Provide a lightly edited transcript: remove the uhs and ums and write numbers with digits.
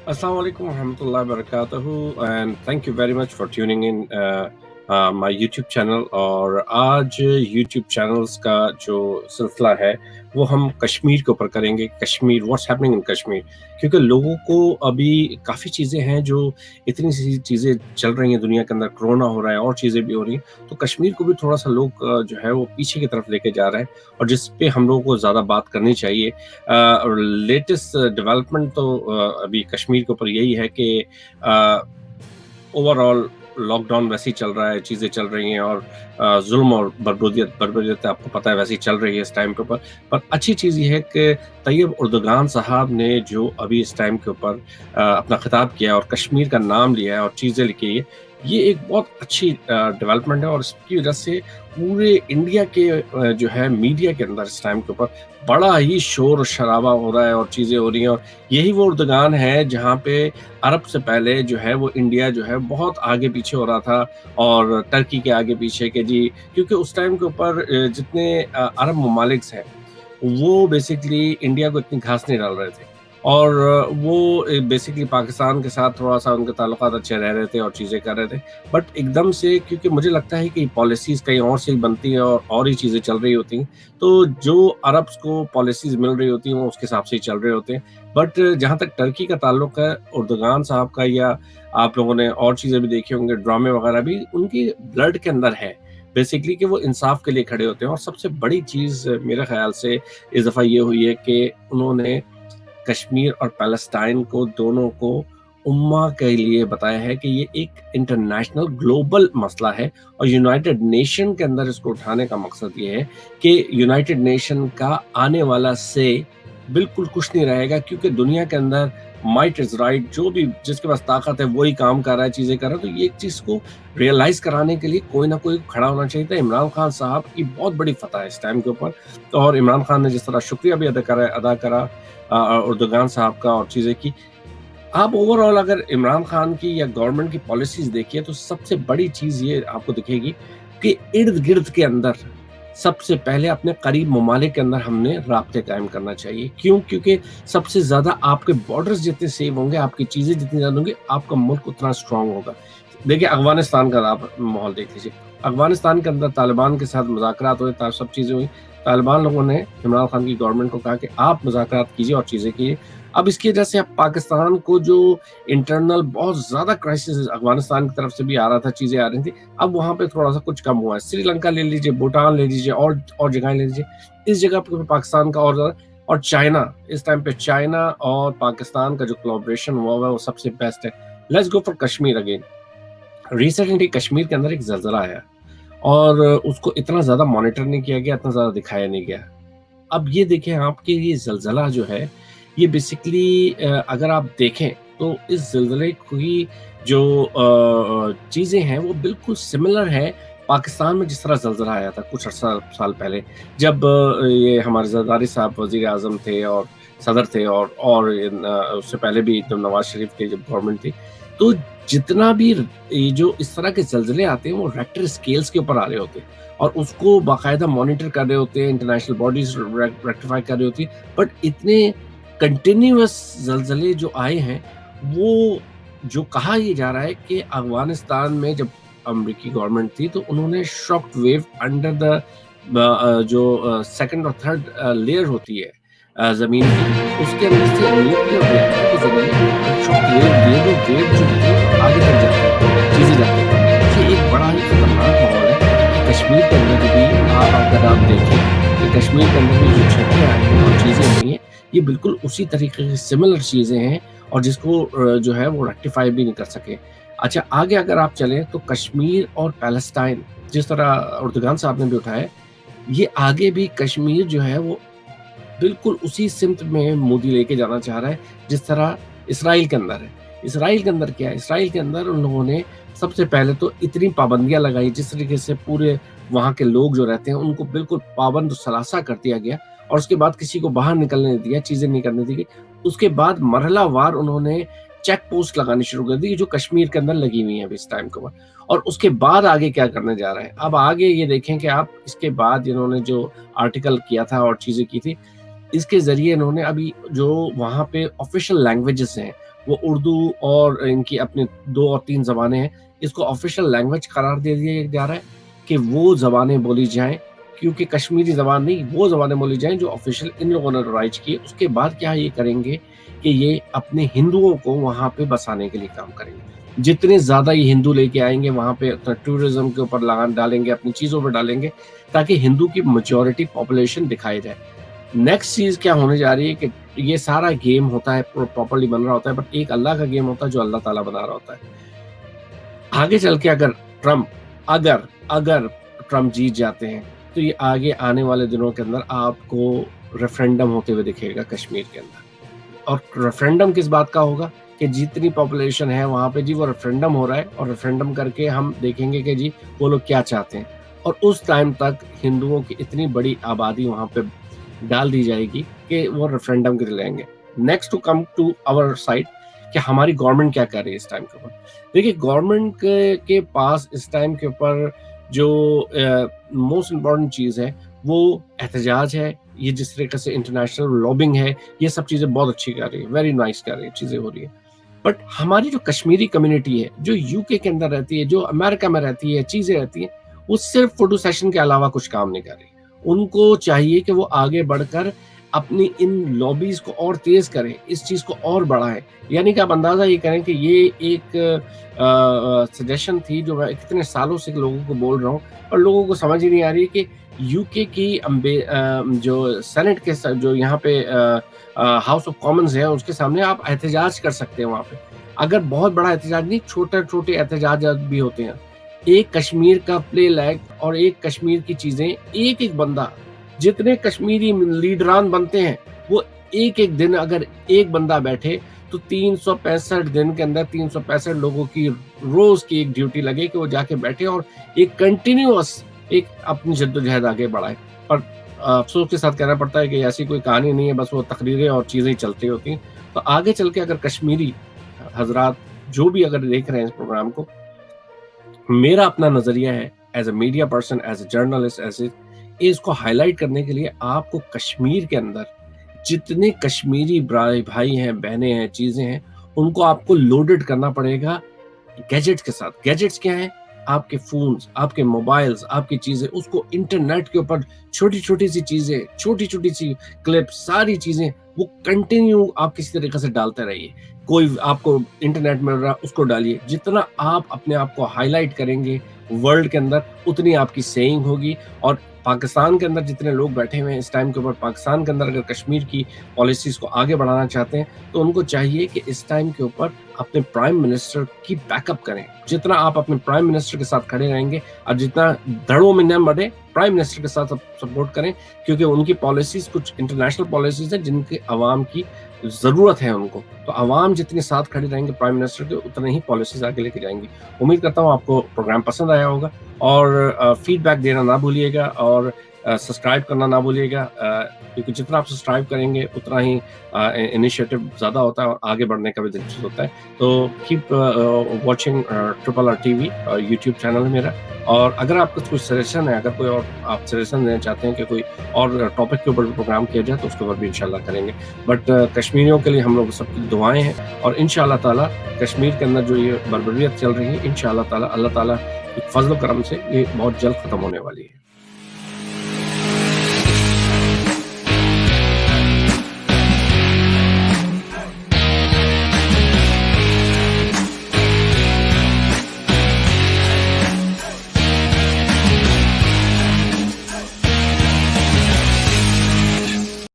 Assalamu alaikum warahmatullahi wabarakatuh and thank you very much for tuning in my YouTube channel. और आज YouTube channels का जो सिलसिला है वो हम कश्मीर के ऊपर करेंगे। Kashmir, what's happening in Kashmir, क्योंकि लोगों को अभी काफ़ी चीज़ें हैं, जो इतनी सी चीज़ें चल रही हैं दुनिया के अंदर, कोरोना हो रहा है और चीज़ें भी हो रही हैं, तो कश्मीर को भी थोड़ा सा लोग जो है वो पीछे की तरफ लेके जा रहे हैं, और जिस पे हम लोगों को ज़्यादा बात करनी चाहिए। और लेटेस्ट डेवलपमेंट तो अभी कश्मीर के ऊपर यही है कि ओवरऑल लॉकडाउन वैसे ही चल रहा है, चीज़ें चल रही हैं, और जुल्म और बर्बरियत आपको पता है वैसे ही चल रही है इस टाइम के ऊपर। पर अच्छी चीज़ ये है कि तैयब उर्दुगान साहब ने जो अभी इस टाइम के ऊपर अपना खिताब किया और कश्मीर का नाम लिया है और चीज़ें लिखी है, ये एक बहुत अच्छी डेवलपमेंट है। और इसकी वजह से पूरे इंडिया के जो है मीडिया के अंदर इस टाइम के ऊपर बड़ा ही शोर शराबा हो रहा है और चीज़ें हो रही हैं। और यही वो उर्दुगान है जहाँ पे अरब से पहले जो है वो इंडिया जो है बहुत आगे पीछे हो रहा था, और टर्की के आगे पीछे के जी, क्योंकि उस टाइम के ऊपर जितने अरब ममालिक हैं वो बेसिकली इंडिया को इतनी घास नहीं डाल रहे थे, और वो बेसिकली पाकिस्तान के साथ थोड़ा सा उनके ताल्लुकात अच्छे रह रहे थे और चीज़ें कर रहे थे। बट एकदम से, क्योंकि मुझे लगता है कि पॉलिसीज़ कहीं और से ही बनती हैं और ही चीज़ें चल रही होती हैं, तो जो अरब्स को पॉलिसीज़ मिल रही होती हैं वो उसके हिसाब से ही चल रहे होते हैं। बट जहाँ तक टर्की का ताल्लुक है, उर्दुगान साहब का, या आप लोगों ने और चीज़ें भी देखी होंगे, ड्रामे वगैरह भी उनकी ब्लड के अंदर है बेसिकली, कि वो इंसाफ के लिए खड़े होते हैं। और सबसे बड़ी चीज़ मेरे ख्याल से इस दफ़ा ये हुई है कि उन्होंने कश्मीर और पैलेस्टाइन को, दोनों को उम्मा के लिए बताया है कि ये एक इंटरनेशनल ग्लोबल मसला है, और यूनाइटेड नेशन के अंदर इसको उठाने का मकसद ये है कि यूनाइटेड नेशन का आने वाला से बिल्कुल कुछ नहीं रहेगा, क्योंकि दुनिया के अंदर माइट इज राइट, जो भी जिसके पास ताकत है वही काम कर रहा है, चीज़ें कर रहा है। तो ये एक चीज़ को रियलाइज़ कराने के लिए कोई ना कोई खड़ा होना चाहिए था। इमरान खान साहब की बहुत बड़ी फतह है इस टाइम के ऊपर, और इमरान खान ने जिस तरह शुक्रिया भी अदा करा उर्दुगान साहब का और चीज़ें की। आप ओवरऑल अगर इमरान खान की या गवर्नमेंट की पॉलिसीज़ देखिए, तो सबसे बड़ी चीज़ ये आपको दिखेगी कि इर्द-गिर्द के अंदर सबसे पहले अपने करीब ममालिक के अंदर हमने राब्ते कायम करना चाहिए। क्यों? क्योंकि सबसे ज़्यादा आपके बॉर्डर्स जितने सेव होंगे, आपकी चीज़ें जितनी ज़्यादा होंगी, आपका मुल्क उतना स्ट्रॉन्ग होगा। देखिए अफ़गानिस्तान का आप माहौल देख लीजिए। अफ़गानिस्तान के अंदर तालिबान के साथ मुज़ाकरात हुए, सब चीज़ें हुई। तालिबान लोगों ने इमरान खान की गवर्नमेंट को कहा कि आप मुज़ाकरात कीजिए और चीज़ें कीजिए। अब इसकी वजह से अब पाकिस्तान को जो इंटरनल बहुत ज़्यादा क्राइसिस अफ़गानिस्तान की तरफ से भी आ रहा था, चीज़ें आ रही थी, अब वहाँ पे थोड़ा-सा कुछ कम हुआ है। श्रीलंका ले लीजिए, भूटान ले लीजिए, और जगहें ले लीजिए। इस जगह पे पाकिस्तान का और ज़्यादा, और चाइना, इस टाइम पे चाइना और पाकिस्तान का जो कोलैबोरेशन हुआ है वो सबसे बेस्ट है। Let's go for Kashmir again. Recently Kashmir के अंदर एक ज़लज़ला आया, और उसको इतना ज़्यादा मॉनिटर नहीं किया गया, इतना ज़्यादा दिखाया नहीं गया। अब ये देखें आप कि ये ज़लज़ला जो है, ये बेसिकली अगर आप देखें तो इस ज़लज़ले की जो चीज़ें हैं वो बिल्कुल सिमिलर है पाकिस्तान में जिस तरह ज़लज़ला आया था कुछ अर्सा साल पहले, जब ये हमारे ज़रदारी साहब वज़ीर-ए-आज़म थे और सदर थे, और उससे पहले भी जब नवाज़ शरीफ की जब गवर्नमेंट थी, तो जितना भी ये जो इस तरह के ज़लज़ले आते हैं वो रेक्टर स्केल्स के ऊपर आ रहे होते हैं, और उसको बाकायदा मॉनिटर कर रहे होते हैं, इंटरनेशनल बॉडीज रेक्टिफाई कर रही होती है। बट इतने कंटिन्यूअस ज़लज़ले जो आए हैं, वो जो कहा ये जा रहा है कि अफ़गानिस्तान में जब अमेरिकी गवर्नमेंट थी, तो उन्होंने शॉक वेव अंडर द जो सेकंड और थर्ड लेयर होती है ज़मीन की, उसके अंदर से न्यूक्लियर रिएक्टर के ज़रिए शॉक वेव दिए, जो वेव जो होती है आगे तक जाती है, चीज़ें जाती हैं। ये एक बड़ा ही खतरनाक माहौल है कि कश्मीर के अंदर भी अगर आप देखें कि कश्मीर के अंदर भी जो छक्के आए हैं और चीज़ें हुई हैं, ये बिल्कुल उसी तरीके की सिमिलर चीज़ें हैं, और जिसको जो है वो रेक्टिफाई भी नहीं कर सके। अच्छा, आगे अगर आप चलें तो कश्मीर और पैलेस्टाइन, जिस तरह उर्दुगान साहब ने भी उठाया, ये आगे भी कश्मीर जो है वो बिल्कुल उसी सिमत में मोदी लेके जाना चाह रहा है जिस तरह इसराइल के अंदर है। इसराइल के अंदर क्या है? इसराइल के अंदर उन लोगों ने सबसे पहले तो इतनी पाबंदियाँ लगाई, जिस तरीके से पूरे वहाँ के लोग जो रहते हैं उनको बिल्कुल पाबंद सलासा कर दिया गया, और उसके बाद किसी को बाहर निकलने नहीं दिया, चीज़ें नहीं करने दी गई। उसके बाद मरहलावार उन्होंने चेक पोस्ट लगानी शुरू कर दी, जो कश्मीर के अंदर लगी हुई हैं अभी इस टाइम के ऊपर। और उसके बाद आगे क्या करने जा रहे हैं? अब आगे ये देखें कि आप इसके बाद इन्होंने जो आर्टिकल किया था और चीज़ें की थी, इसके ज़रिए इन्होंने अभी जो वहाँ पे ऑफ़िशियल लैंग्वेजेज़ हैं, وہ اردو اور ان کی اپنی 2 اور 3 زبانیں ہیں، اس کو آفیشیل لینگویج قرار دے دیا جا رہا ہے کہ وہ زبانیں بولی جائیں، کیونکہ کشمیری زبان نہیں، وہ زبانیں بولی جائیں جو آفیشیل ان لوگوں نے رائج کی ہے۔ اس کے بعد کیا یہ کریں گے کہ یہ اپنے ہندوؤں کو وہاں پہ بسانے کے لیے کام کریں گے۔ جتنے زیادہ یہ ہندو لے کے آئیں گے وہاں پہ ٹورزم کے اوپر لگان ڈالیں گے، اپنی چیزوں پہ ڈالیں گے، تاکہ ہندو کی میجورٹی پاپولیشن دکھائی جائے۔ نیکسٹ چیز کیا ہونے جا رہی ہے کہ یہ سارا گیم ہوتا ہے، پراپرلی بن رہا ہوتا ہے، بٹ ایک اللہ کا گیم ہوتا ہے جو اللہ تعالیٰ بنا رہا ہوتا ہے۔ آگے چل کے اگر ٹرمپ جیت جاتے ہیں تو یہ آگے آنے والے دنوں کے اندر آپ کو ریفرینڈم ہوتے ہوئے دکھے گا کشمیر کے اندر۔ اور ریفرینڈم کس بات کا ہوگا کہ جتنی پاپولیشن ہے وہاں پہ جی وہ ریفرینڈم ہو رہا ہے، اور ریفرینڈم کر کے ہم دیکھیں گے کہ جی وہ لوگ کیا چاہتے ہیں، اور اس ٹائم تک ہندوؤں کی اتنی بڑی آبادی وہاں پہ ڈال دی جائے گی کہ وہ ریفرینڈم کے لیے لیں گے۔ Next to come to our side کہ ہماری گورنمنٹ کیا کر رہی ہے اس ٹائم کے اوپر۔ دیکھیے گورنمنٹ کے پاس اس ٹائم کے اوپر جو موسٹ امپورٹنٹ چیز ہے وہ احتجاج ہے، یہ جس طریقے سے انٹرنیشنل لابنگ ہے، یہ سب چیزیں بہت اچھی کر رہی ہے، ویری نائس کر رہی ہے، چیزیں ہو رہی ہیں۔ بٹ ہماری جو کشمیری کمیونٹی ہے جو یو کے اندر رہتی ہے، جو امریکہ میں رہتی ہے، چیزیں رہتی ہیں، وہ صرف فوٹو سیشن کے علاوہ کچھ کام نہیں کر رہی۔ ان کو چاہیے کہ وہ آگے بڑھ کر اپنی ان لابیز کو اور تیز کریں، اس چیز کو اور بڑھائیں۔ یعنی کہ آپ اندازہ یہ کریں کہ یہ ایک سجیشن تھی جو میں کتنے سالوں سے لوگوں کو بول رہا ہوں، اور لوگوں کو سمجھ ہی نہیں آ رہی کہ یو کے کی جو سینٹ کے جو یہاں پہ ہاؤس آف کامنز ہے اس کے سامنے آپ احتجاج کر سکتے ہیں۔ وہاں پہ اگر بہت بڑا احتجاج نہیں، چھوٹے چھوٹے احتجاجات بھی ہوتے ہیں۔ ایک کشمیر کا پلے لیگ اور ایک کشمیر کی چیزیں، ایک ایک بندہ، جتنے کشمیری لیڈران بنتے ہیں وہ ایک ایک دن اگر ایک بندہ بیٹھے تو 365 دن کے اندر 365 لوگوں کی روز کی ایک ڈیوٹی لگے کہ وہ جا کے بیٹھے اور ایک کنٹینیوس ایک اپنی جدوجہد آگے بڑھائے۔ پر افسوس کے ساتھ کہنا پڑتا ہے کہ ایسی کوئی کہانی نہیں ہے، بس وہ تقریریں اور چیزیں چلتی ہوتی ہیں۔ تو آگے چل کے اگر کشمیری حضرات جو بھی اگر دیکھ رہے ہیں اس پروگرام کو، میرا اپنا نظریہ ہے as a media person, as a journalist, اس کو ہائی لائٹ کرنے کے لیے آپ کو کشمیر کے اندر جتنے کشمیری بھائی ہیں، بہنیں ہیں، چیزیں ہیں، ان کو آپ کو لوڈڈ کرنا پڑے گا گیجٹس کے ساتھ۔ گیجٹس کیا ہیں؟ آپ کے فونز، آپ کے موبائلز، آپ کی چیزیں، اس کو انٹرنیٹ کے اوپر چھوٹی چھوٹی سی چیزیں، چھوٹی چھوٹی سی کلپس، ساری چیزیں وہ کنٹینیو آپ کسی طریقے سے ڈالتے رہیے۔ کوئی آپ کو انٹرنیٹ مل رہا اس کو ڈالیے۔ جتنا آپ اپنے آپ کو ہائی لائٹ کریں گے ورلڈ کے اندر، اتنی آپ کی سیئنگ ہوگی۔ اور پاکستان کے اندر جتنے لوگ بیٹھے ہوئے ہیں اس ٹائم کے اوپر، پاکستان کے اندر اگر کشمیر کی پالیسیز کو آگے بڑھانا چاہتے ہیں تو ان کو چاہیے کہ اس ٹائم کے اوپر اپنے پرائم منسٹر کی بیک اپ کریں۔ جتنا آپ اپنے پرائم منسٹر کے ساتھ کھڑے رہیں گے اور جتنا دھڑوں میں نہ بڑھے، پرائم منسٹر کے ساتھ سپورٹ کریں، کیونکہ ان کی پالیسیز کچھ انٹرنیشنل پالیسیز ہیں جن کے عوام کی ضرورت ہے ان کو۔ تو عوام جتنے ساتھ کھڑے رہیں گے پرائم منسٹر کے، اتنے ہی پالیسیز آگے لے کے جائیں گی۔ امید کرتا ہوں آپ کو پروگرام پسند آیا ہوگا، اور فیڈ بیک دینا نہ بھولیے گا، اور سبسکرائب کرنا نہ بھولیے گا، کیونکہ جتنا آپ سبسکرائب کریں گے اتنا ہی انیشیٹو زیادہ ہوتا ہے اور آگے بڑھنے کا بھی دلچسپ ہوتا ہے۔ تو keep watching triple R T V, YouTube channel ہے میرا۔ اور اگر آپ کا کوئی سجیشن ہے، اگر کوئی اور آپ سجیشن دینا چاہتے ہیں کہ کوئی اور ٹاپک کے اوپر پروگرام کیا جائے تو اس کے اوپر بھی انشاءاللہ کریں گے۔ بٹ کشمیریوں کے لیے ہم لوگ سب کی دعائیں ہیں، اور انشاءاللہ تعالیٰ کشمیر کے اندر جو یہ بربریت چل رہی ہے، انشاءاللہ تعالیٰ اللہ تعالیٰ کی فضل و کرم سے یہ بہت جلد ختم ہونے والی ہے۔